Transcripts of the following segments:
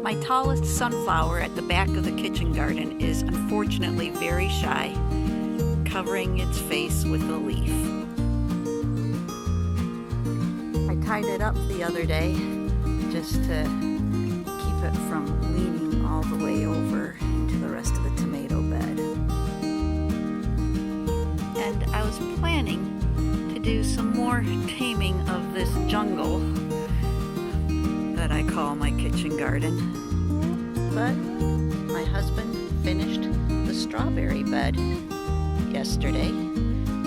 My tallest sunflower at the back of the kitchen garden is unfortunately very shy, covering its face with a leaf. I tied it up the other day just to keep it from leaning all the way over into the rest of the tomato bed. And I was planning to do some more taming of this jungle that I call my kitchen garden. But my husband finished the strawberry bed yesterday.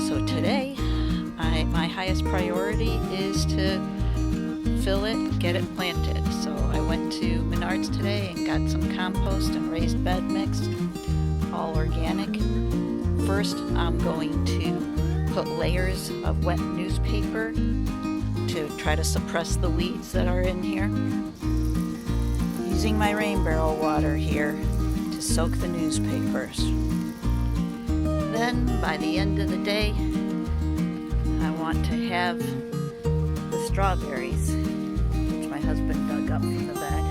So today, my highest priority is to fill it, get it planted. So I went to Menards today and got some compost and raised bed mix, all organic. First, I'm going to put layers of wet newspaper to try to suppress the weeds that are in here. Using my rain barrel water here to soak the newspapers. Then, by the end of the day, I want to have the strawberries, which my husband dug up from the bed.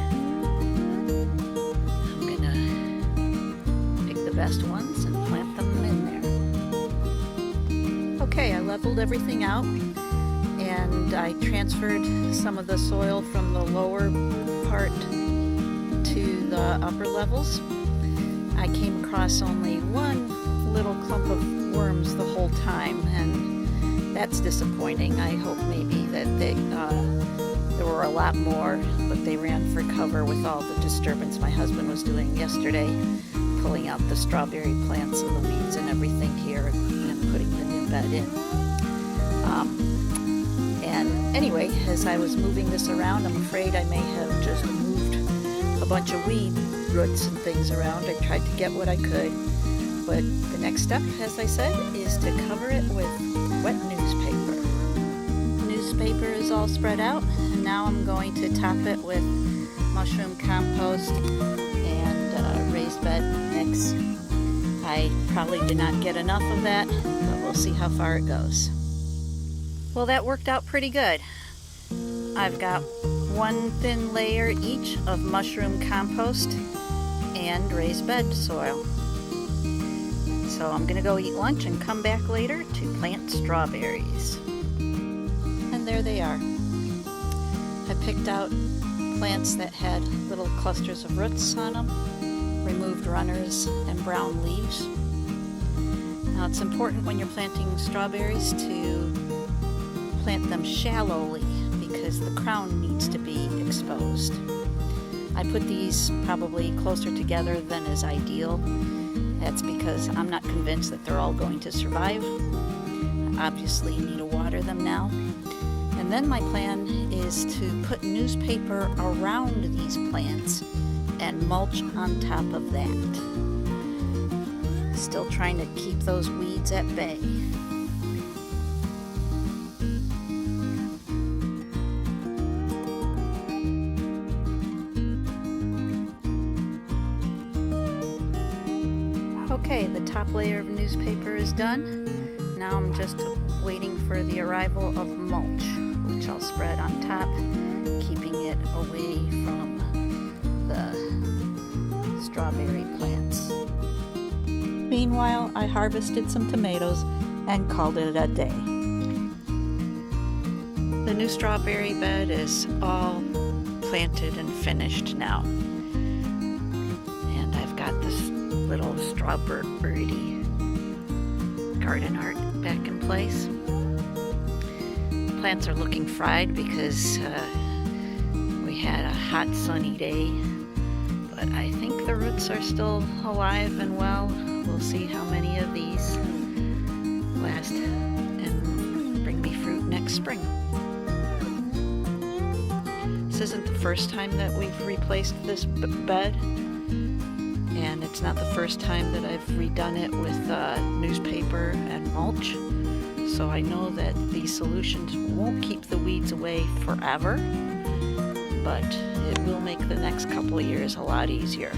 I'm gonna pick the best ones and plant them in there. Okay, I leveled everything out and I transferred some of the soil from the lower part to the upper levels. I came across only one little clump of worms the whole time, and that's disappointing. I hope maybe that there were a lot more, but they ran for cover with all the disturbance my husband was doing yesterday, pulling out the strawberry plants and the weeds and everything here and putting the new bed in. And anyway, as I was moving this around, I'm afraid I may have just moved a bunch of weed roots and things around. I tried to get what I could, but the next step, as I said, is to cover it with wet newspaper. Newspaper is all spread out, and now I'm going to top it with mushroom compost and raised bed mix. I probably did not get enough of that, but we'll see how far it goes. Well, that worked out pretty good. I've got one thin layer each of mushroom compost and raised bed soil. So I'm gonna go eat lunch and come back later to plant strawberries. And there they are. I picked out plants that had little clusters of roots on them, removed runners and brown leaves. Now it's important when you're planting strawberries to plant them shallowly because the crown needs to be exposed. I put these probably closer together than is ideal. That's because I'm not convinced that they're all going to survive. Obviously, you need to water them now. And then my plan is to put newspaper around these plants and mulch on top of that. Still trying to keep those weeds at bay. Okay, the top layer of newspaper is done. Now I'm just waiting for the arrival of mulch, which I'll spread on top, keeping it away from the strawberry plants. Meanwhile, I harvested some tomatoes and called it a day. The new strawberry bed is all planted and finished now. And I've got this little strawberry garden art back in place. Plants are looking fried because we had a hot sunny day, but I think the roots are still alive and well. We'll see how many of these last and bring me fruit next spring. This isn't the first time that we've replaced this bed. And it's not the first time that I've redone it with newspaper and mulch. So I know that these solutions won't keep the weeds away forever, but it will make the next couple of years a lot easier.